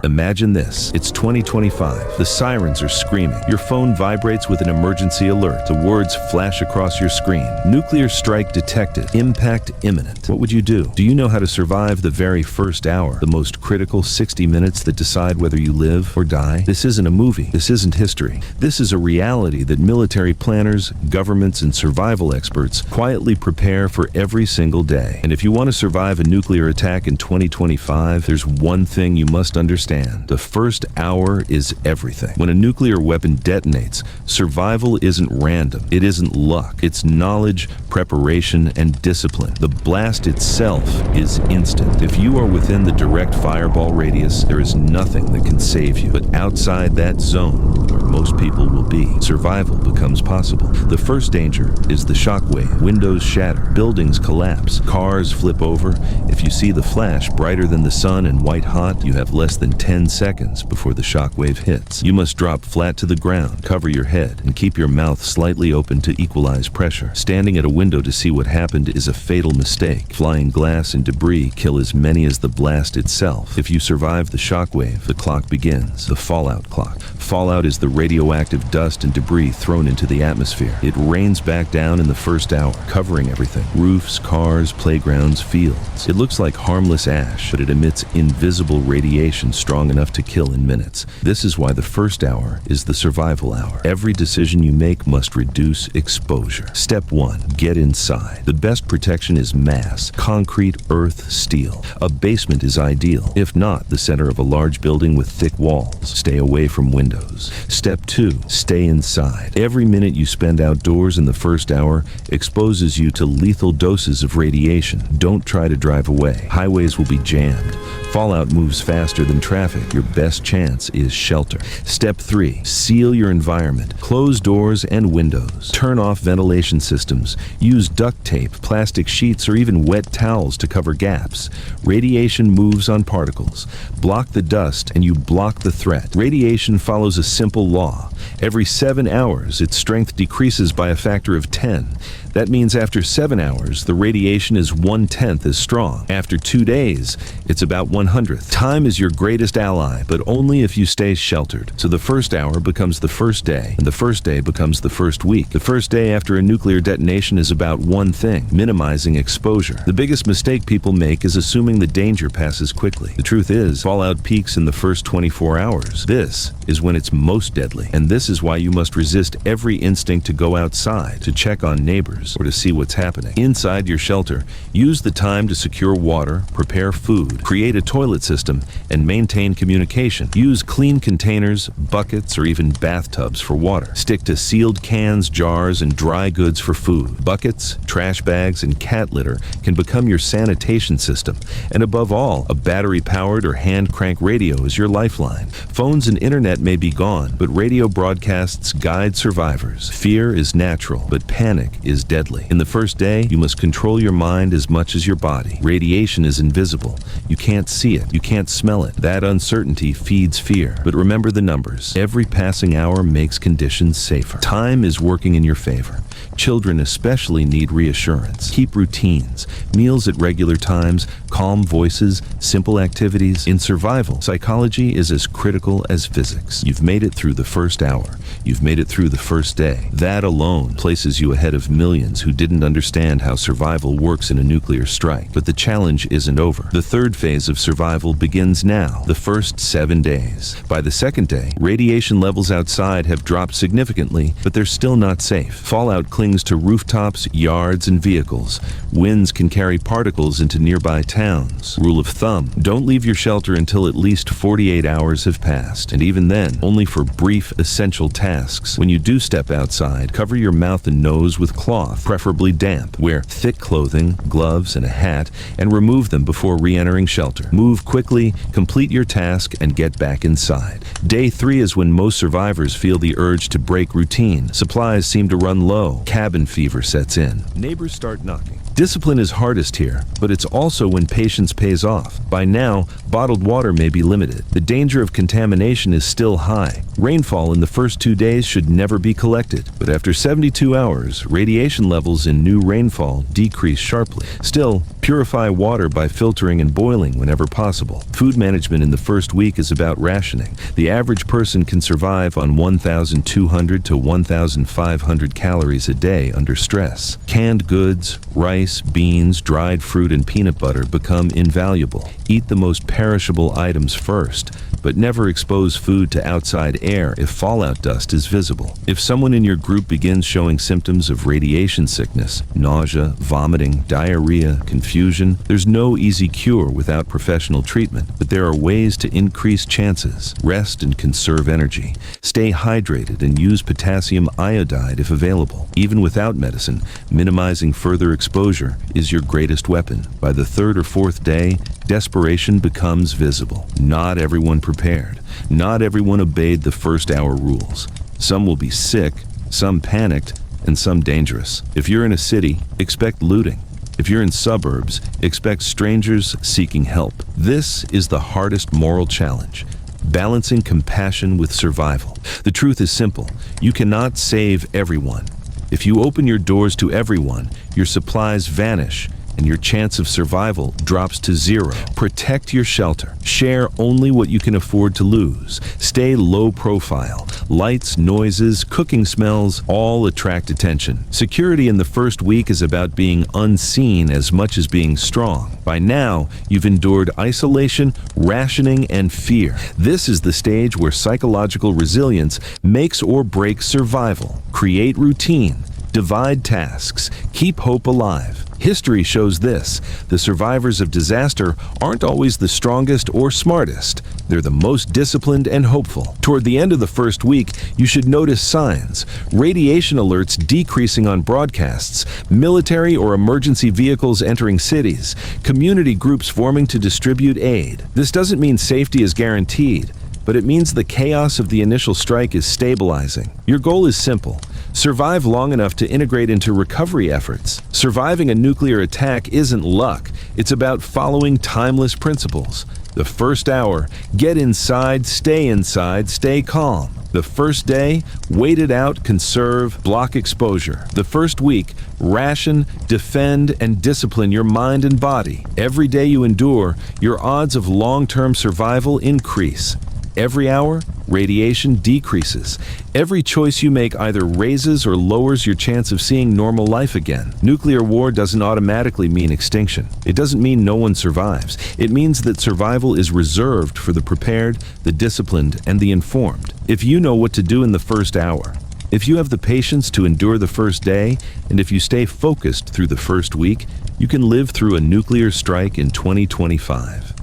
Imagine this. It's 2025. The sirens are screaming. Your phone vibrates with an emergency alert. The words flash across your screen. Nuclear strike detected. Impact imminent. What would you do? Do you know how to survive the very first hour? The most critical 60 minutes that decide whether you live or die? This isn't a movie. This isn't history. This is a reality that military planners, governments, and survival experts quietly prepare for every single day. And if you want to survive a nuclear attack in 2025, there's one thing you must understand. The first hour is everything. When a nuclear weapon detonates, survival isn't random. It isn't luck. It's knowledge, preparation, and discipline. The blast itself is instant. If you are within the direct fireball radius, there is nothing that can save you. But outside that zone, where most people will be, survival becomes possible. The first danger is the shockwave. Windows shatter, buildings collapse, cars flip over. If you see the flash brighter than the sun and white hot, you have less than 10 seconds before the shockwave hits. You must drop flat to the ground, cover your head, and keep your mouth slightly open to equalize pressure. Standing at a window to see what happened is a fatal mistake. Flying glass and debris kill as many as the blast itself. If you survive the shockwave, the clock begins, the fallout clock. Fallout is the radioactive dust and debris thrown into the atmosphere. It rains back down in the first hour, covering everything. Roofs, cars, playgrounds, fields. It looks like harmless ash, but it emits invisible radiation strong enough to kill in minutes. This is why the first hour is the survival hour. Every decision you make must reduce exposure. Step 1. Get inside. The best protection is mass, concrete, earth, steel. A basement is ideal, if not the center of a large building with thick walls. Stay away from windows. Step 2. Stay inside. Every minute you spend outdoors in the first hour exposes you to lethal doses of radiation. Don't try to drive away. Highways will be jammed. Fallout moves faster than traffic. Your best chance is shelter. Step 3. Seal your environment. Close doors and windows. Turn off ventilation systems. Use duct tape, plastic sheets, or even wet towels to cover gaps. Radiation moves on particles. Block the dust and you block the threat. Radiation follows a simple law. Every 7 hours, its strength decreases by a factor of 10. That means after 7 hours, the radiation is 1/10 as strong. After 2 days, it's about 1/100th. Time is your greatest ally, but only if you stay sheltered. So the first hour becomes the first day, and the first day becomes the first week. The first day after a nuclear detonation is about one thing: minimizing exposure. The biggest mistake people make is assuming the danger passes quickly. The truth is, fallout peaks in the first 24 hours. This is when it's most deadly, and this is why you must resist every instinct to go outside, to check on neighbors, or to see what's happening. Inside your shelter, use the time to secure water, prepare food, create a toilet system, and maintain communication. Use clean containers, buckets, or even bathtubs for water. Stick to sealed cans, jars, and dry goods for food. Buckets, trash bags, and cat litter can become your sanitation system. And above all, a battery-powered or hand-crank radio is your lifeline. Phones and internet may be gone, but radio broadcasts guide survivors. Fear is natural, but panic is deadly. In the first day, you must control your mind as much as your body. Radiation is invisible. You can't see it. You can't smell it. That uncertainty feeds fear. But remember the numbers. Every passing hour makes conditions safer. Time is working in your favor. Children especially need reassurance. Keep routines, meals at regular times, calm voices, simple activities. In survival, psychology is as critical as physics. You've made it through the first hour. You've made it through the first day. That alone places you ahead of millions who didn't understand how survival works in a nuclear strike. But the challenge isn't over. The third phase of survival begins now, the first 7 days. By the second day, radiation levels outside have dropped significantly, but they're still not safe. Fallout clings to rooftops, yards, and vehicles. Winds can carry particles into nearby towns. Rule of thumb: don't leave your shelter until at least 48 hours have passed, and even then, only for brief, essential tasks. When you do step outside, cover your mouth and nose with cloth, preferably damp. Wear thick clothing, gloves, and a hat, and remove them before re-entering shelter. Move quickly, complete your task, and get back inside. Day 3 is when most survivors feel the urge to break routine. Supplies seem to run low. Cabin fever sets in. Neighbors start knocking. Discipline is hardest here, but it's also when patience pays off. By now, bottled water may be limited. The danger of contamination is still high. Rainfall in the first 2 days should never be collected, but after 72 hours, radiation levels in new rainfall decrease sharply. Still, purify water by filtering and boiling whenever possible. Food management in the first week is about rationing. The average person can survive on 1,200 to 1,500 calories a day under stress. Canned goods, rice, beans, dried fruit, and peanut butter become invaluable. Eat the most perishable items first, but never expose food to outside air if fallout dust is visible. If someone in your group begins showing symptoms of radiation sickness, nausea, vomiting, diarrhea, confusion, there's no easy cure without professional treatment, but there are ways to increase chances. Rest and conserve energy. Stay hydrated and use potassium iodide if available. Even without medicine, minimizing further exposure is your greatest weapon. By the third or fourth day, desperation becomes visible. Not everyone prepared. Not everyone obeyed the first hour rules. Some will be sick, some panicked, and some dangerous. If you're in a city, expect looting. If you're in suburbs, expect strangers seeking help. This is the hardest moral challenge. Balancing compassion with survival. The truth is simple. You cannot save everyone. If you open your doors to everyone, your supplies vanish and your chance of survival drops to zero. Protect your shelter. Share only what you can afford to lose. Stay low profile. Lights, noises, cooking smells all attract attention. Security in the first week is about being unseen as much as being strong. By now, you've endured isolation, rationing, and fear. This is the stage where psychological resilience makes or breaks survival. Create routine. Divide tasks. Keep hope alive. History shows this. The survivors of disaster aren't always the strongest or smartest. They're the most disciplined and hopeful. Toward the end of the first week, you should notice signs. Radiation alerts decreasing on broadcasts, military or emergency vehicles entering cities, community groups forming to distribute aid. This doesn't mean safety is guaranteed, but it means the chaos of the initial strike is stabilizing. Your goal is simple. Survive long enough to integrate into recovery efforts. Surviving a nuclear attack isn't luck. It's about following timeless principles. The first hour, get inside, stay calm. The first day, wait it out, conserve, block exposure. The first week, ration, defend, and discipline your mind and body. Every day you endure, your odds of long-term survival increase. Every hour, radiation decreases. Every choice you make either raises or lowers your chance of seeing normal life again. Nuclear war doesn't automatically mean extinction. It doesn't mean no one survives. It means that survival is reserved for the prepared, the disciplined, and the informed. If you know what to do in the first hour, if you have the patience to endure the first day, and if you stay focused through the first week, you can live through a nuclear strike in 2025.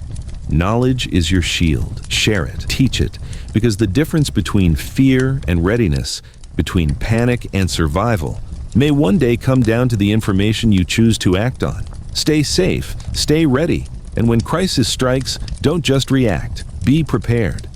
Knowledge is your shield. Share it. Teach it. Because the difference between fear and readiness, between panic and survival, may one day come down to the information you choose to act on. Stay safe. Stay ready. And when crisis strikes, don't just react. Be prepared.